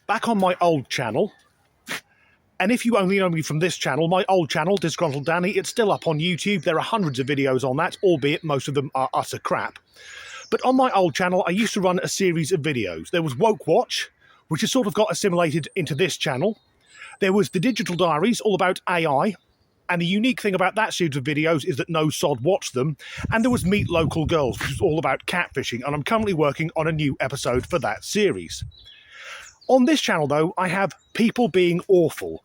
back on my old channel. And if you only know me from this channel, my old channel, Disgruntled Danny, it's still up on YouTube. There are hundreds of videos on that, albeit most of them are utter crap. But on my old channel, I used to run a series of videos. There was Woke Watch, which has sort of got assimilated into this channel. There was the Digital Diaries, all about AI. And the unique thing about that series of videos is that no sod watched them. And there was Meet Local Girls, which was all about catfishing. And I'm currently working on a new episode for that series. On this channel, though, I have people being awful.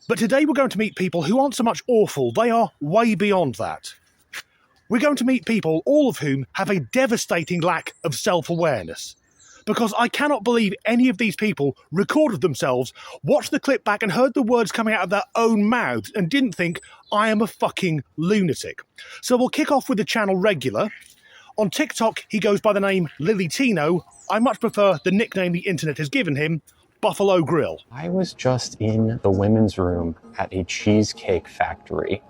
But today we're going to meet people who aren't so much awful, they are way beyond that. We're going to meet people, all of whom have a devastating lack of self-awareness. Because I cannot believe any of these people recorded themselves, watched the clip back and heard the words coming out of their own mouths and didn't think, I am a fucking lunatic. So we'll kick off with the channel regular. On TikTok, he goes by the name Lily Tino. I much prefer the nickname the internet has given him, Buffalo Grill. I was just in the women's room at a cheesecake factory.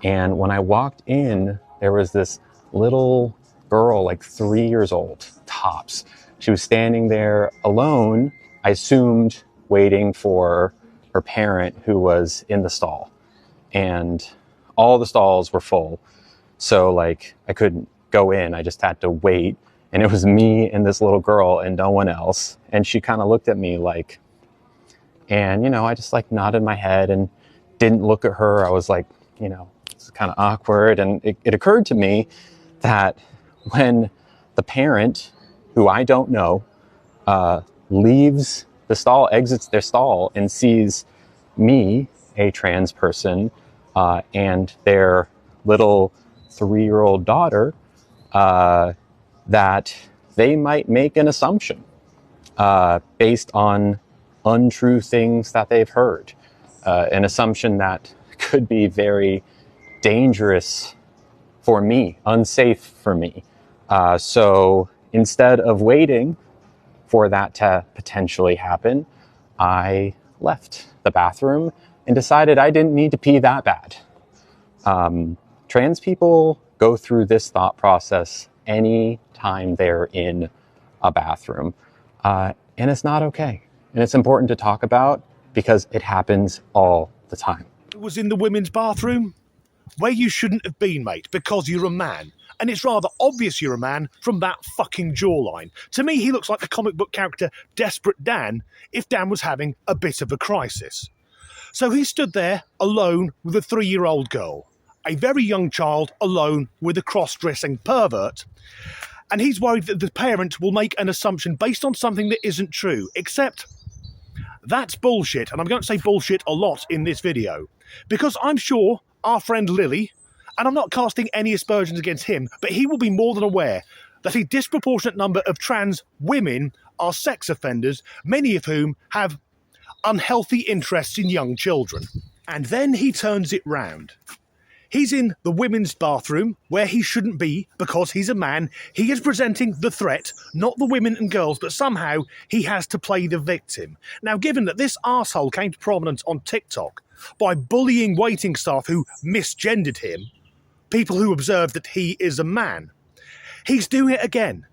And when I walked in, there was this little girl, like 3 years old, tops. She was standing there alone, I assumed waiting for her parent who was in the stall. And all the stalls were full. So like I couldn't go in, I just had to wait. And it was me and this little girl and no one else. And she kind of looked at me like, and, you know, I just like nodded my head and didn't look at her. I was like, you know, it's kind of awkward. And it occurred to me that when the parent, who I don't know, leaves the stall, exits their stall and sees me, a trans person, and their little 3-year-old daughter, that they might make an assumption based on untrue things that they've heard. An assumption that could be very dangerous for me, unsafe for me. So instead of waiting for that to potentially happen, I left the bathroom and decided I didn't need to pee that bad. Trans people go through this thought process any time they're in a bathroom. And it's not okay. And it's important to talk about because it happens all the time. It was in the women's bathroom? Where you shouldn't have been, mate, because you're a man. And it's rather obvious you're a man from that fucking jawline. To me, he looks like the comic book character Desperate Dan if Dan was having a bit of a crisis. So he stood there alone with a 3-year-old girl, a very young child alone with a cross-dressing pervert. And he's worried that the parent will make an assumption based on something that isn't true, except that's bullshit. And I'm going to say bullshit a lot in this video, because I'm sure our friend Lily, and I'm not casting any aspersions against him, but he will be more than aware that a disproportionate number of trans women are sex offenders, many of whom have unhealthy interests in young children. And then he turns it round. He's in the women's bathroom, where he shouldn't be because he's a man. He is presenting the threat, not the women and girls, but somehow he has to play the victim. Now, given that this arsehole came to prominence on TikTok by bullying waiting staff who misgendered him, people who observed that he is a man, he's doing it again.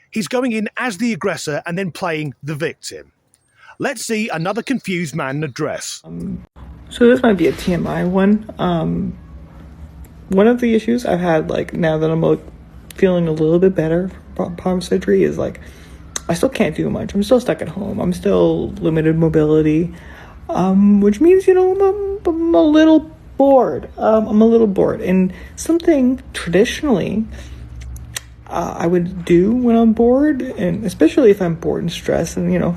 He's going in as the aggressor and then playing the victim. Let's see another confused man in a dress. So this might be a TMI one. One of the issues I've had, like, now that I'm like feeling a little bit better from palm surgery is like, I still can't do much. I'm still stuck at home. I'm still limited mobility, which means, you know, I'm a little bored. And something traditionally I would do when I'm bored, and especially if I'm bored and stressed, and, you know,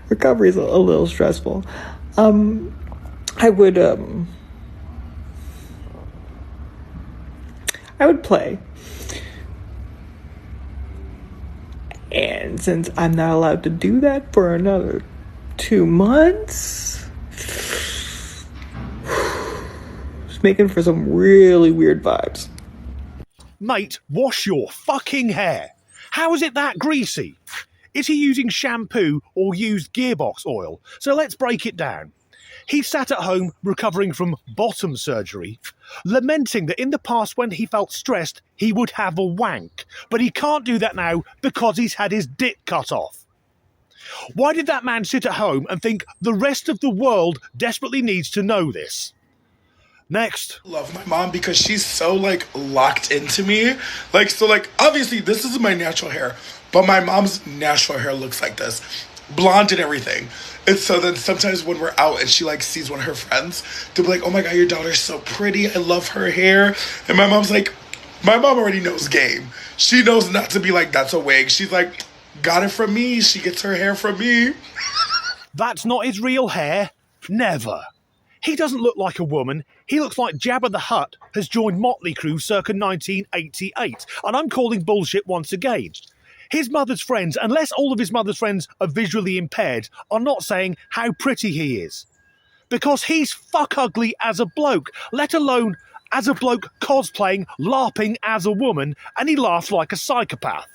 recovery is a little stressful. I would play. And since I'm not allowed to do that for another 2 months, it's making for some really weird vibes. Mate, wash your fucking hair. How is it that greasy? Is he using shampoo or used gearbox oil? So let's break it down. He sat at home recovering from bottom surgery, lamenting that in the past when he felt stressed, he would have a wank. But he can't do that now because he's had his dick cut off. Why did that man sit at home and think the rest of the world desperately needs to know this? Next. Love my mom because she's so like locked into me. Like, so like obviously this is my natural hair, but my mom's natural hair looks like this. Blonde and everything. And so then sometimes when we're out and she like sees one of her friends, they'll be like, oh my god, your daughter's so pretty. I love her hair. And my mom's like, my mom already knows game. She knows not to be like, that's a wig. She's like, got it from me. She gets her hair from me. That's not his real hair. Never. He doesn't look like a woman. He looks like Jabba the Hutt has joined Motley Crue circa 1988. And I'm calling bullshit once again. His mother's friends, unless all of his mother's friends are visually impaired, are not saying how pretty he is. Because he's fuck ugly as a bloke, let alone as a bloke cosplaying, LARPing as a woman, and he laughs like a psychopath.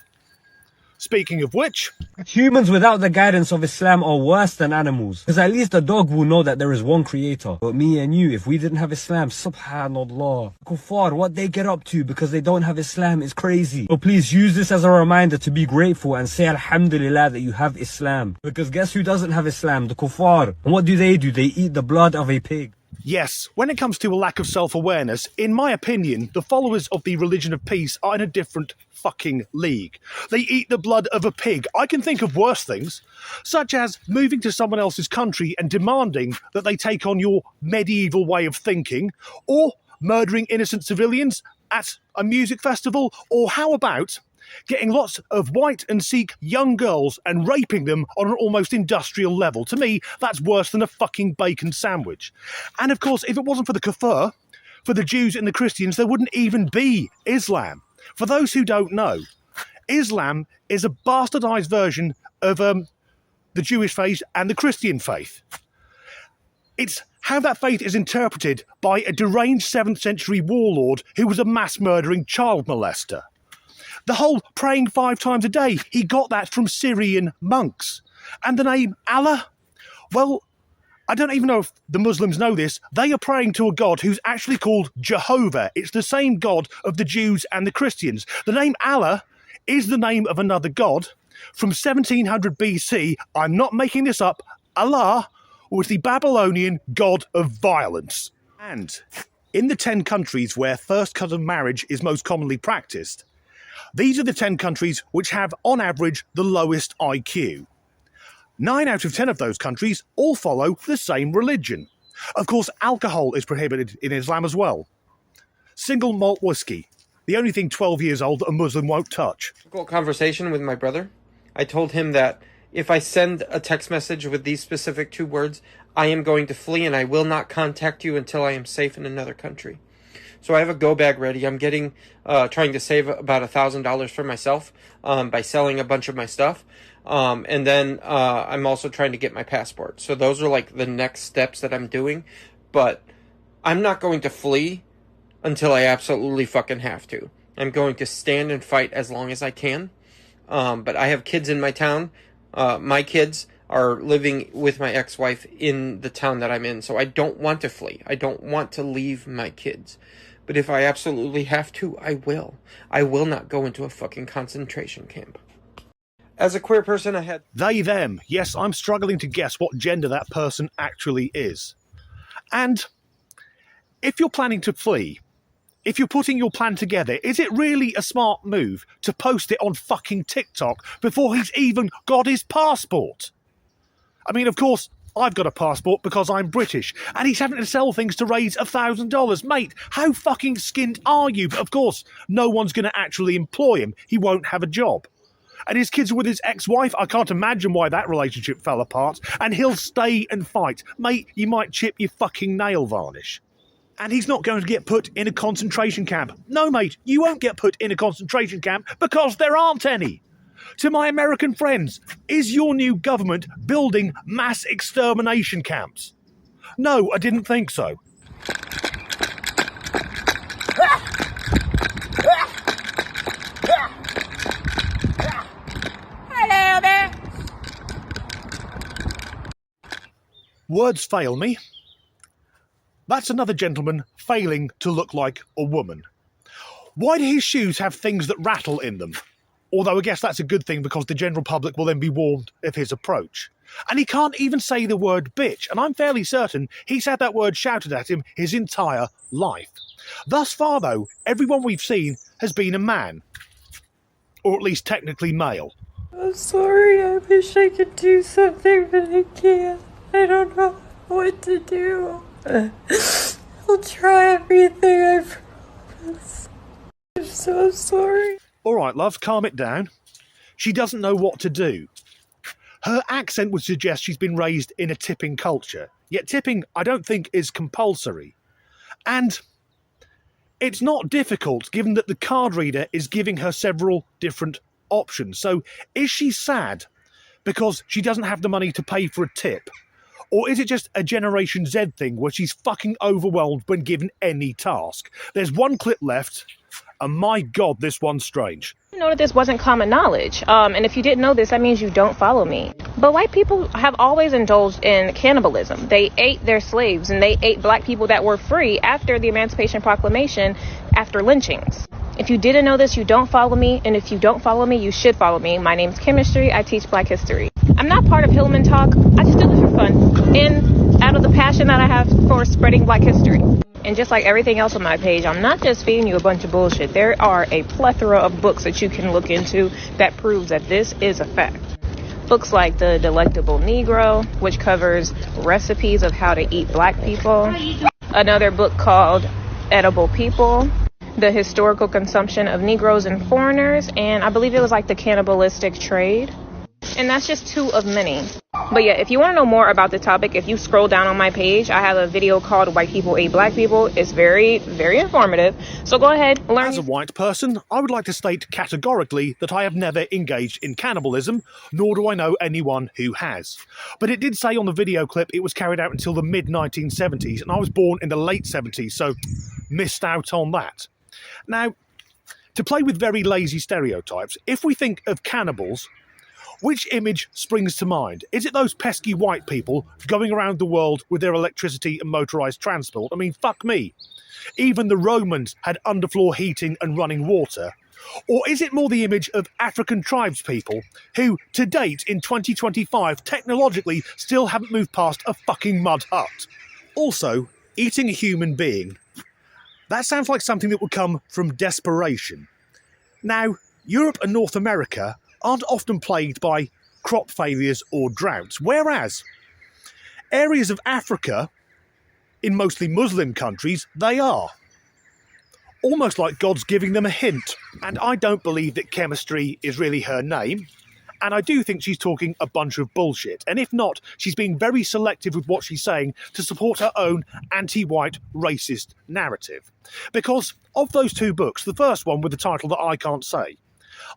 Speaking of which... Humans without the guidance of Islam are worse than animals. Because at least a dog will know that there is one creator. But me and you, if we didn't have Islam, subhanallah. Kuffar, what they get up to because they don't have Islam is crazy. So please use this as a reminder to be grateful and say alhamdulillah that you have Islam. Because guess who doesn't have Islam? The kuffar. And what do? They eat the blood of a pig. Yes, when it comes to a lack of self-awareness, in my opinion, the followers of the religion of peace are in a different fucking league. They eat the blood of a pig. I can think of worse things, such as moving to someone else's country and demanding that they take on your medieval way of thinking, or murdering innocent civilians at a music festival, or how about getting lots of white and Sikh young girls and raping them on an almost industrial level. To me, that's worse than a fucking bacon sandwich. And of course, if it wasn't for the kafir, for the Jews and the Christians, there wouldn't even be Islam. For those who don't know, Islam is a bastardized version of the Jewish faith and the Christian faith. It's how that faith is interpreted by a deranged 7th century warlord who was a mass-murdering child molester. The whole praying 5 times a day, he got that from Syrian monks. And the name Allah? Well, I don't even know if the Muslims know this. They are praying to a God who's actually called Jehovah. It's the same God of the Jews and the Christians. The name Allah is the name of another God. From 1700 BC, I'm not making this up, Allah was the Babylonian god of violence. And in the 10 countries where first cousin marriage is most commonly practiced, these are the 10 countries which have, on average, the lowest IQ. 9 out of 10 of those countries all follow the same religion. Of course, alcohol is prohibited in Islam as well. Single malt whiskey, the only thing 12 years old that a Muslim won't touch. Difficult conversation with my brother. I told him that if I send a text message with these specific 2 words, I am going to flee and I will not contact you until I am safe in another country. So I have a go bag ready. I'm trying to save about $1,000 for myself by selling a bunch of my stuff. And then I'm also trying to get my passport. So those are like the next steps that I'm doing. But I'm not going to flee until I absolutely fucking have to. I'm going to stand and fight as long as I can. But I have kids in my town. My kids are living with my ex-wife in the town that I'm in. So I don't want to flee. I don't want to leave my kids. But if I absolutely have to, I will. I will not go into a fucking concentration camp. As a queer person, I had... They, them. Yes, I'm struggling to guess what gender that person actually is. And if you're planning to flee, if you're putting your plan together, is it really a smart move to post it on fucking TikTok before he's even got his passport? I mean, of course, I've got a passport because I'm British, and he's having to sell things to raise $1,000. Mate, how fucking skint are you? But of course, no one's going to actually employ him. He won't have a job. And his kids are with his ex-wife. I can't imagine why that relationship fell apart. And he'll stay and fight. Mate, you might chip your fucking nail varnish. And he's not going to get put in a concentration camp. No, mate, you won't get put in a concentration camp because there aren't any. To my American friends, is your new government building mass extermination camps? No, I didn't think so. Hello there. Words fail me. That's another gentleman failing to look like a woman. Why do his shoes have things that rattle in them? Although I guess that's a good thing because the general public will then be warned of his approach. And he can't even say the word bitch, and I'm fairly certain he's had that word shouted at him his entire life. Thus far, though, everyone we've seen has been a man. Or at least technically male. I'm sorry, I wish I could do something, but I can't. I don't know what to do. I'll try everything, I promise. I'm so sorry. Alright, love, calm it down. She doesn't know what to do. Her accent would suggest she's been raised in a tipping culture, yet tipping I don't think is compulsory. And it's not difficult given that the card reader is giving her several different options. So is she sad because she doesn't have the money to pay for a tip? Or is it just a Generation Z thing where she's fucking overwhelmed when given any task? There's one clip left, and my god, this one's strange. I know that this wasn't common knowledge, and if you didn't know this, that means you don't follow me. But white people have always indulged in cannibalism. They ate their slaves, and they ate black people that were free after the Emancipation Proclamation, after lynchings. If you didn't know this, you don't follow me, and if you don't follow me, you should follow me. My name's Chemistry. I teach Black history. I'm not part of Hillman Talk. I just do it for fun, and out of the passion that I have for spreading Black history. And just like everything else on my page, I'm not just feeding you a bunch of bullshit. There are a plethora of books that you can look into that proves that this is a fact. Books like The Delectable Negro, which covers recipes of how to eat black people. Another book called Edible People, The Historical Consumption of Negroes and Foreigners, and I believe it was like The Cannibalistic Trade. And that's just two of many. But yeah, if you want to know more about the topic, if you scroll down on my page, I have a video called White People Ate Black People. It's very, very informative. So go ahead, learn. As a white person, I would like to state categorically that I have never engaged in cannibalism, nor do I know anyone who has. But it did say on the video clip it was carried out until the mid-1970s, and I was born in the late 70s, so missed out on that. Now, to play with very lazy stereotypes, if we think of cannibals, which image springs to mind? Is it those pesky white people going around the world with their electricity and motorised transport? I mean, fuck me. Even the Romans had underfloor heating and running water. Or is it more the image of African tribes people who, to date in 2025, technologically still haven't moved past a fucking mud hut? Also, eating a human being. That sounds like something that would come from desperation. Now, Europe and North America aren't often plagued by crop failures or droughts, whereas areas of Africa, in mostly Muslim countries, they are. Almost like God's giving them a hint. And I don't believe that Chemistry is really her name, and I do think she's talking a bunch of bullshit. And if not, she's being very selective with what she's saying to support her own anti-white racist narrative. Because of those two books, the first one with the title that I can't say,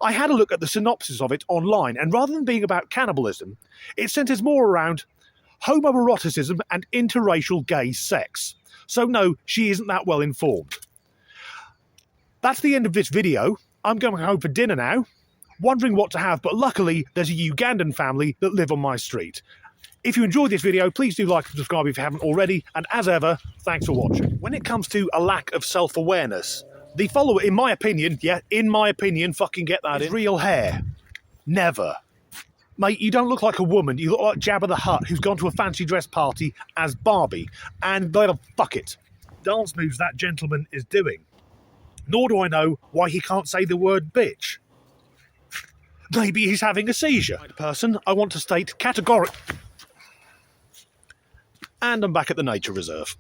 I had a look at the synopsis of it online, and rather than being about cannibalism, it centres more around homoeroticism and interracial gay sex. So no, she isn't that well informed. That's the end of this video. I'm going home for dinner now, wondering what to have, but luckily there's a Ugandan family that live on my street. If you enjoyed this video, please do like and subscribe if you haven't already, and as ever, thanks for watching. When it comes to a lack of self-awareness, the follower, in my opinion, fucking get that in, real hair. Never. Mate, you don't look like a woman, you look like Jabba the Hutt who's gone to a fancy dress party as Barbie, and fuck it. Dance moves that gentleman is doing. Nor do I know why he can't say the word bitch. Maybe he's having a seizure. Right person, I want to state categoric. And I'm back at the nature reserve.